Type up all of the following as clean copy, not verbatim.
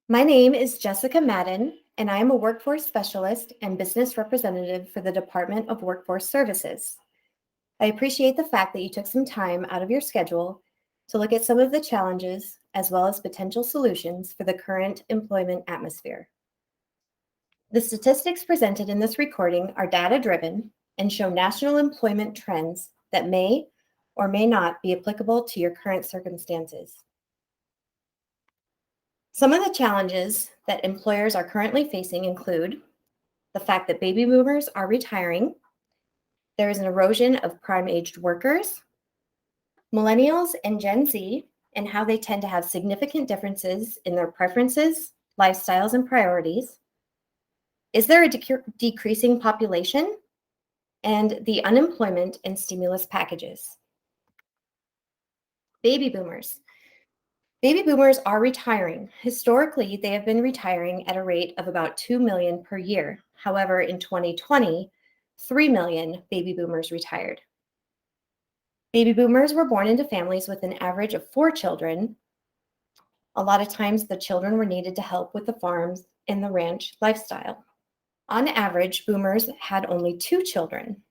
My name is Jessica Madden, and I am a workforce specialist and business representative for the Department of Workforce Services. I appreciate the fact that you took some time out of your schedule to look at some of the challenges as well as potential solutions for the current employment atmosphere. The statistics presented in this recording are data-driven and show national employment trends that may or may not be applicable to your current circumstances. Some of the challenges that employers are currently facing include the fact that baby boomers are retiring, there is an erosion of prime-aged workers, millennials and Gen Z, and how they tend to have significant differences in their preferences, lifestyles, and priorities. Is there a decreasing population? And the unemployment and stimulus packages. Baby boomers. Baby boomers are retiring. Historically, they have been retiring at a rate of about 2 million per year. However, in 2020, 3 million baby boomers retired. Baby boomers were born into families with an average of 4 children. A lot of times, the children were needed to help with the farms and the ranch lifestyle. On average, boomers had only 2 children.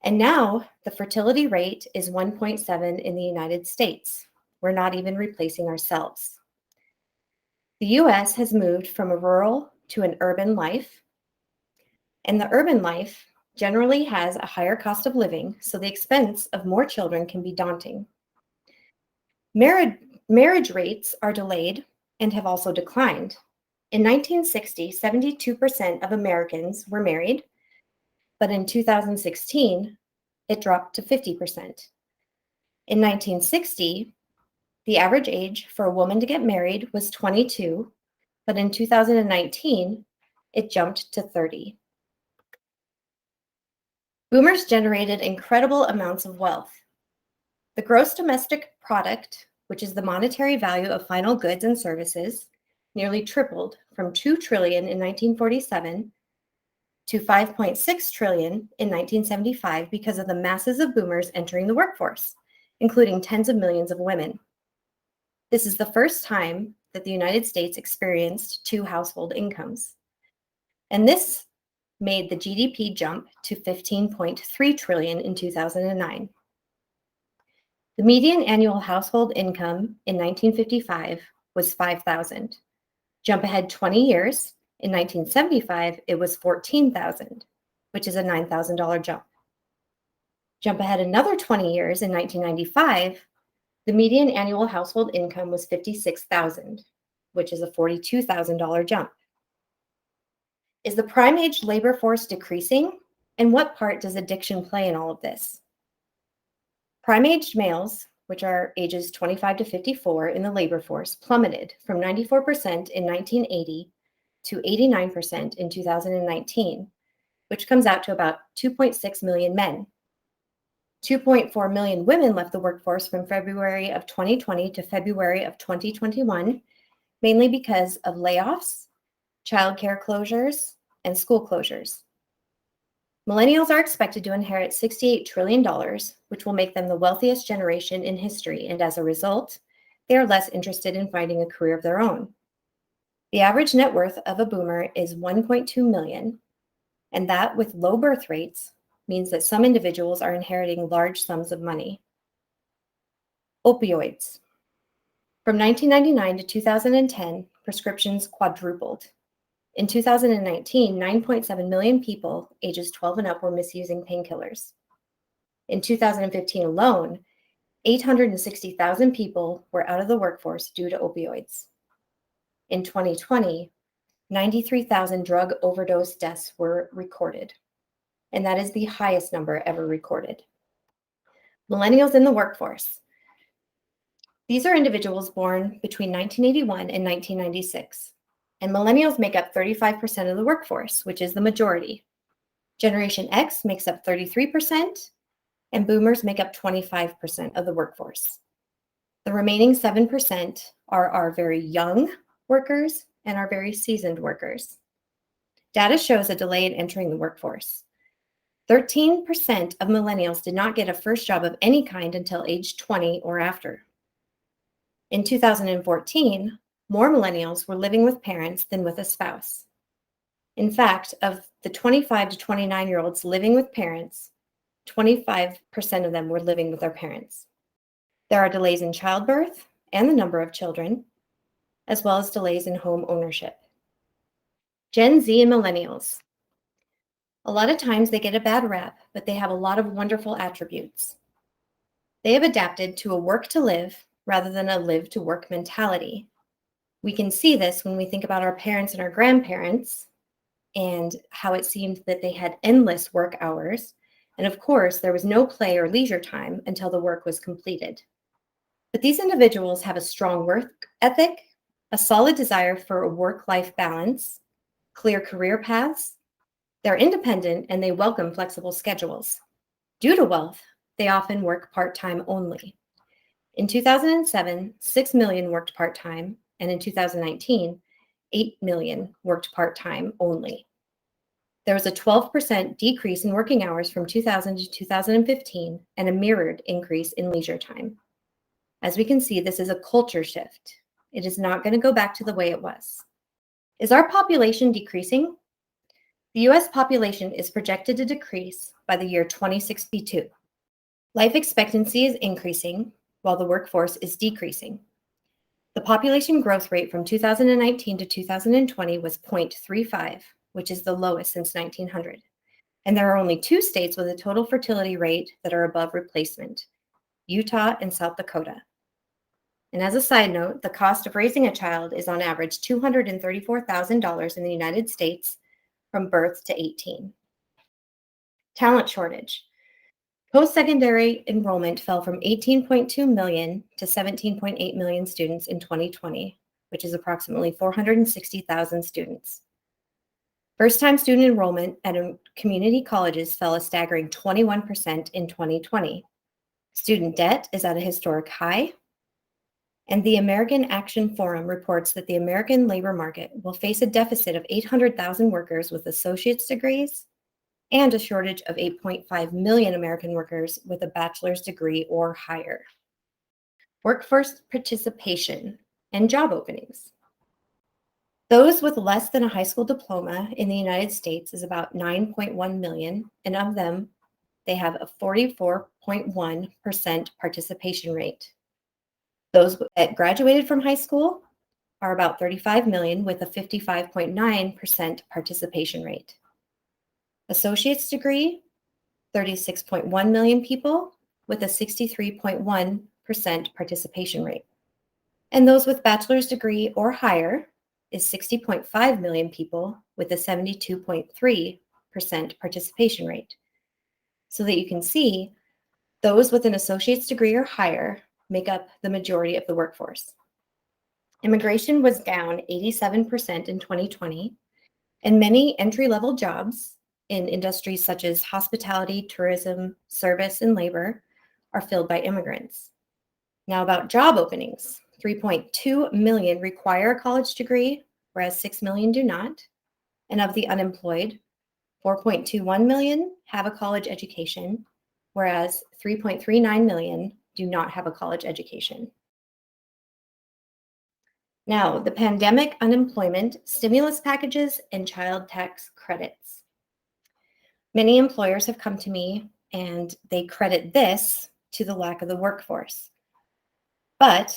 And now the fertility rate is 1.7 in the United States. We're not even replacing ourselves. The US has moved from a rural to an urban life, and the urban life generally has a higher cost of living, so the expense of more children can be daunting. Marriage rates are delayed and have also declined. In 1960, 72% of Americans were married, but in 2016, it dropped to 50%. In 1960, the average age for a woman to get married was 22, but in 2019, it jumped to 30. Boomers generated incredible amounts of wealth. The gross domestic product, which is the monetary value of final goods and services, nearly tripled from $2 trillion in 1947 to $5.6 trillion in 1975 because of the masses of boomers entering the workforce, including tens of millions of women. This is the first time that the United States experienced 2 household incomes. And this made the GDP jump to $15.3 trillion in 2009. The median annual household income in 1955 was $5,000. Jump ahead 20 years, in 1975, it was $14,000, which is a $9,000 jump. Jump ahead another 20 years, in 1995, the median annual household income was $56,000, which is a $42,000 jump. Is the prime-age labor force decreasing? And what part does addiction play in all of this? Prime-aged males, which are ages 25 to 54 in the labor force, plummeted from 94% in 1980 to 89% in 2019, which comes out to about 2.6 million men. 2.4 million women left the workforce from February of 2020 to February of 2021, mainly because of layoffs, childcare closures, and school closures. Millennials are expected to inherit $68 trillion, which will make them the wealthiest generation in history, and as a result, they are less interested in finding a career of their own. The average net worth of a boomer is $1.2 million, and that with low birth rates means that some individuals are inheriting large sums of money. Opioids. From 1999 to 2010, prescriptions quadrupled. In 2019, 9.7 million people ages 12 and up were misusing painkillers. In 2015 alone, 860,000 people were out of the workforce due to opioids. In 2020, 93,000 drug overdose deaths were recorded, and that is the highest number ever recorded. Millennials in the workforce. These are individuals born between 1981 and 1996, and millennials make up 35% of the workforce, which is the majority. Generation X makes up 33%, and boomers make up 25% of the workforce. The remaining 7% are our very young workers and our very seasoned workers. Data shows a delay in entering the workforce. 13% of millennials did not get a first job of any kind until age 20 or after. In 2014, more millennials were living with parents than with a spouse. In fact, of the 25 to 29-year-olds living with parents, 25% of them were living with their parents. There are delays in childbirth and the number of children, as well as delays in home ownership. Gen Z and Millennials. A lot of times they get a bad rap, but they have a lot of wonderful attributes. They have adapted to a work to live rather than a live to work mentality. We can see this when we think about our parents and our grandparents and how it seemed that they had endless work hours. And of course, there was no play or leisure time until the work was completed. But these individuals have a strong work ethic, a solid desire for a work-life balance, clear career paths. They're independent and they welcome flexible schedules. Due to wealth, they often work part-time only. In 2007, 6 million worked part-time, and in 2019, 8 million worked part-time only. There was a 12% decrease in working hours from 2000 to 2015 and a mirrored increase in leisure time. As we can see, this is a culture shift. It is not going to go back to the way it was. Is our population decreasing? The US population is projected to decrease by the year 2062. Life expectancy is increasing while the workforce is decreasing. The population growth rate from 2019 to 2020 was 0.35, which is the lowest since 1900. And there are only 2 states with a total fertility rate that are above replacement, Utah and South Dakota. And as a side note, the cost of raising a child is on average $234,000 in the United States from birth to 18. Talent shortage. Post-secondary enrollment fell from 18.2 million to 17.8 million students in 2020, which is approximately 460,000 students. First-time student enrollment at community colleges fell a staggering 21% in 2020. Student debt is at a historic high, and the American Action Forum reports that the American labor market will face a deficit of 800,000 workers with associate's degrees and a shortage of 8.5 million American workers with a bachelor's degree or higher. Workforce participation and job openings. Those with less than a high school diploma in the United States is about 9.1 million, and of them, they have a 44.1% participation rate. Those that graduated from high school are about 35 million with a 55.9% participation rate. Associate's degree, 36.1 million people with a 63.1% participation rate. And those with bachelor's degree or higher is 60.5 million people with a 72.3% participation rate. So that you can see, those with an associate's degree or higher make up the majority of the workforce. Immigration was down 87% in 2020, and many entry-level jobs in industries such as hospitality, tourism, service, and labor are filled by immigrants. Now about job openings, 3.2 million require a college degree, whereas 6 million do not. And of the unemployed, 4.21 million have a college education, whereas 3.39 million do not have a college education. Now, the pandemic unemployment, stimulus packages, and child tax credits. Many employers have come to me and they credit this to the lack of the workforce. But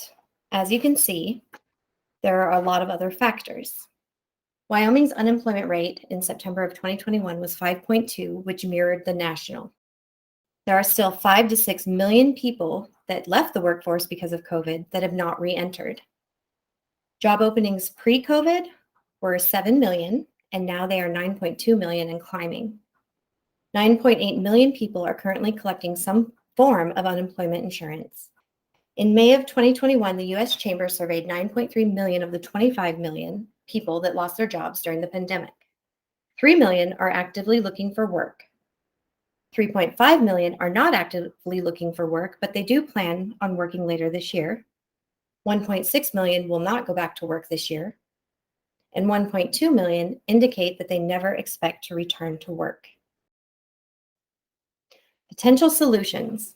as you can see, there are a lot of other factors. Wyoming's unemployment rate in September of 2021 was 5.2, which mirrored the national. There are still 5 to 6 million people that left the workforce because of COVID that have not re-entered. Job openings pre-COVID were 7 million, and now they are 9.2 million and climbing. 9.8 million people are currently collecting some form of unemployment insurance. In May of 2021, the U.S. Chamber surveyed 9.3 million of the 25 million people that lost their jobs during the pandemic. 3 million are actively looking for work. 3.5 million are not actively looking for work, but they do plan on working later this year. 1.6 million will not go back to work this year. And 1.2 million indicate that they never expect to return to work. Potential solutions.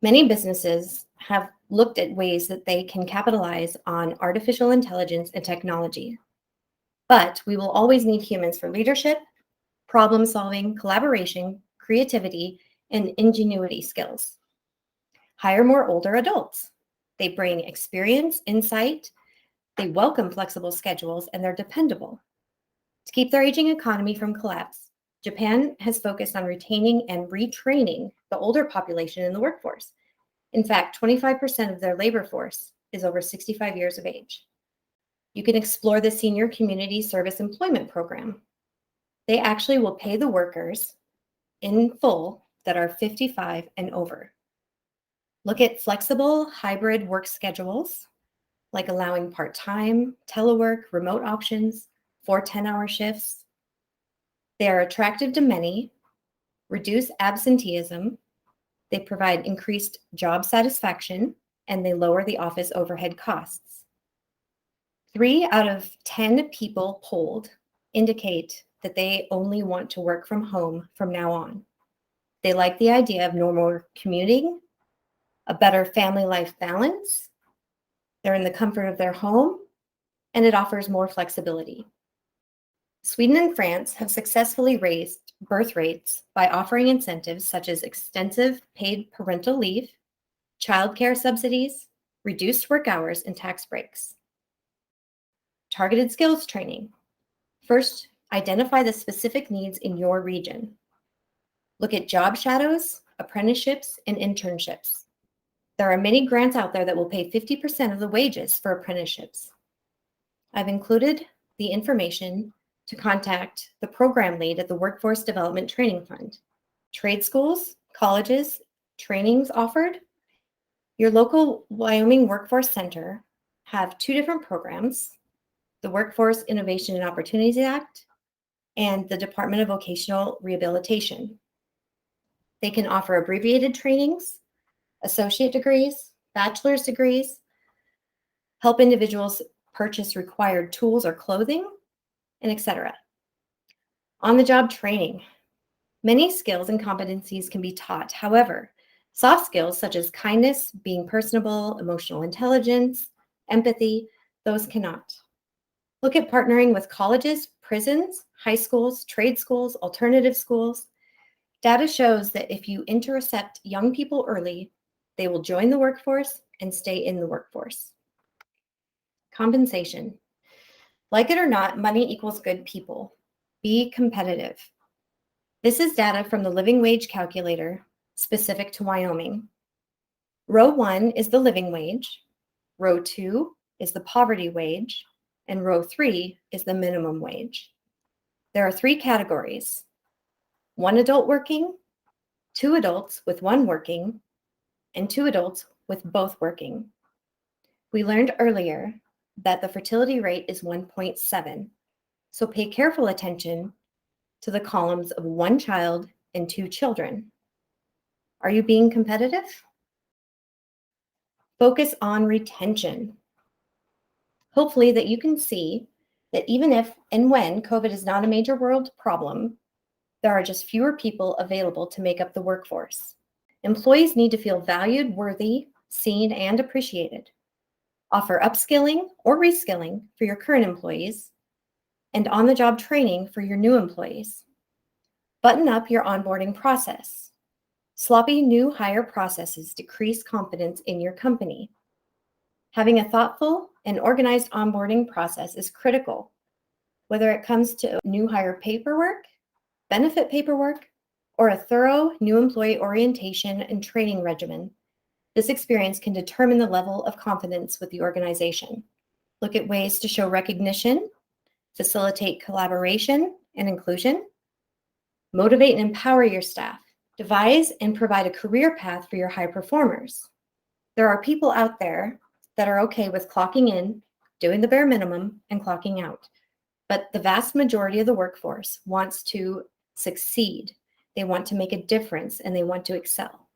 Many businesses have looked at ways that they can capitalize on artificial intelligence and technology. But we will always need humans for leadership, problem solving, collaboration, creativity, and ingenuity skills. Hire more older adults. They bring experience, insight, they welcome flexible schedules, and they're dependable. To keep their aging economy from collapse, Japan has focused on retaining and retraining the older population in the workforce. In fact, 25% of their labor force is over 65 years of age. You can explore the Senior Community Service Employment Program. They actually will pay the workers in full that are 55 and over. Look at flexible hybrid work schedules, like allowing part-time, telework, remote options, 4 10-hour shifts. They are attractive to many, reduce absenteeism, they provide increased job satisfaction, and they lower the office overhead costs. 3 out of 10 people polled indicate that they only want to work from home from now on. They like the idea of normal commuting, a better family life balance, they're in the comfort of their home, and it offers more flexibility. Sweden and France have successfully raised birth rates by offering incentives such as extensive paid parental leave, childcare subsidies, reduced work hours, and tax breaks. Targeted skills training. First, identify the specific needs in your region. Look at job shadows, apprenticeships, and internships. There are many grants out there that will pay 50% of the wages for apprenticeships. I've included the information to contact the program lead at the Workforce Development Training Fund. Trade schools, colleges, trainings offered. Your local Wyoming Workforce Center have 2 different programs, the Workforce Innovation and Opportunities Act and the Department of Vocational Rehabilitation. They can offer abbreviated trainings, associate degrees, bachelor's degrees, help individuals purchase required tools or clothing, and etc. On-the-job training. Many skills and competencies can be taught. However, soft skills such as kindness, being personable, emotional intelligence, empathy, those cannot. Look at partnering with colleges, prisons, high schools, trade schools, alternative schools. Data shows that if you intercept young people early, they will join the workforce and stay in the workforce. Compensation. Like it or not, money equals good people. Be competitive. This is data from the living wage calculator specific to Wyoming. Row 1 is the living wage, row 2 is the poverty wage, and row 3 is the minimum wage. There are 3 categories: 1 adult working, 2 adults with 1 working, and 2 adults with both working. We learned earlier that the fertility rate is 1.7, so pay careful attention to the columns of 1 child and 2 children. Are you being competitive? Focus on retention. Hopefully that you can see that even if and when COVID is not a major world problem, there are just fewer people available to make up the workforce. Employees need to feel valued, worthy, seen, and appreciated. Offer upskilling or reskilling for your current employees and on-the-job training for your new employees. Button up your onboarding process. Sloppy new hire processes decrease confidence in your company. Having a thoughtful and organized onboarding process is critical, whether it comes to new hire paperwork, benefit paperwork, or a thorough new employee orientation and training regimen. This experience can determine the level of confidence with the organization. Look at ways to show recognition, facilitate collaboration and inclusion, motivate and empower your staff, devise and provide a career path for your high performers. There are people out there that are okay with clocking in, doing the bare minimum, and clocking out. But the vast majority of the workforce wants to succeed. They want to make a difference and they want to excel.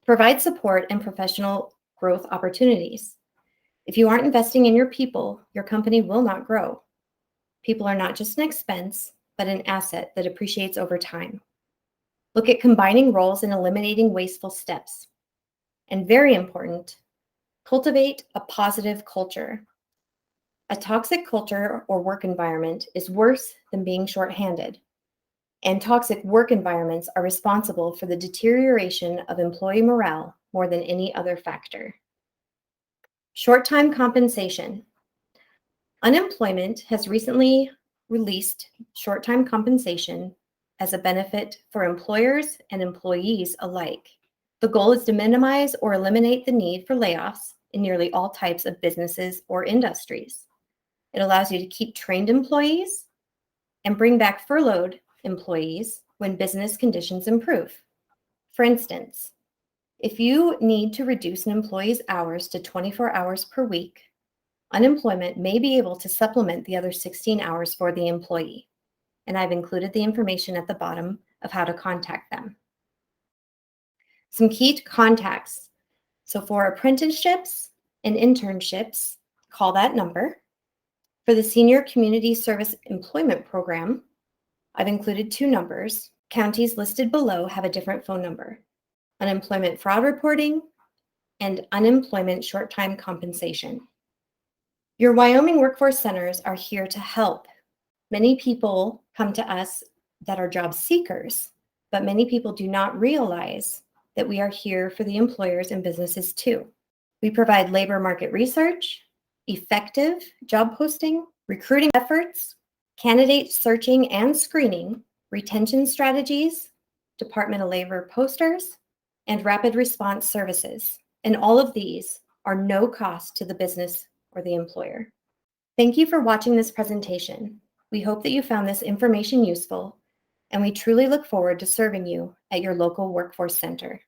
Provide support and professional growth opportunities. If you aren't investing in your people, your company will not grow. People are not just an expense, but an asset that appreciates over time. Look at combining roles and eliminating wasteful steps. And very important, Cultivate a positive culture. A toxic culture or work environment is worse than being shorthanded, and toxic work environments are responsible for the deterioration of employee morale more than any other factor. Short-time compensation. Unemployment has recently released short-time compensation as a benefit for employers and employees alike. The goal is to minimize or eliminate the need for layoffs in nearly all types of businesses or industries. It allows you to keep trained employees and bring back furloughed employees when business conditions improve. For instance, if you need to reduce an employee's hours to 24 hours per week, unemployment may be able to supplement the other 16 hours for the employee. And I've included the information at the bottom of how to contact them. Some key contacts. So for apprenticeships and internships, call that number. For the Senior Community Service Employment Program, I've included 2 numbers. Counties listed below have a different phone number: unemployment fraud reporting and unemployment short-time compensation. Your Wyoming workforce centers are here to help. Many people come to us that are job seekers, but many people do not realize that we are here for the employers and businesses too. We provide labor market research, effective job posting, recruiting efforts, candidate searching and screening, retention strategies, Department of Labor posters, and rapid response services. And all of these are no cost to the business or the employer. Thank you for watching this presentation. We hope that you found this information useful, and we truly look forward to serving you at your local workforce center.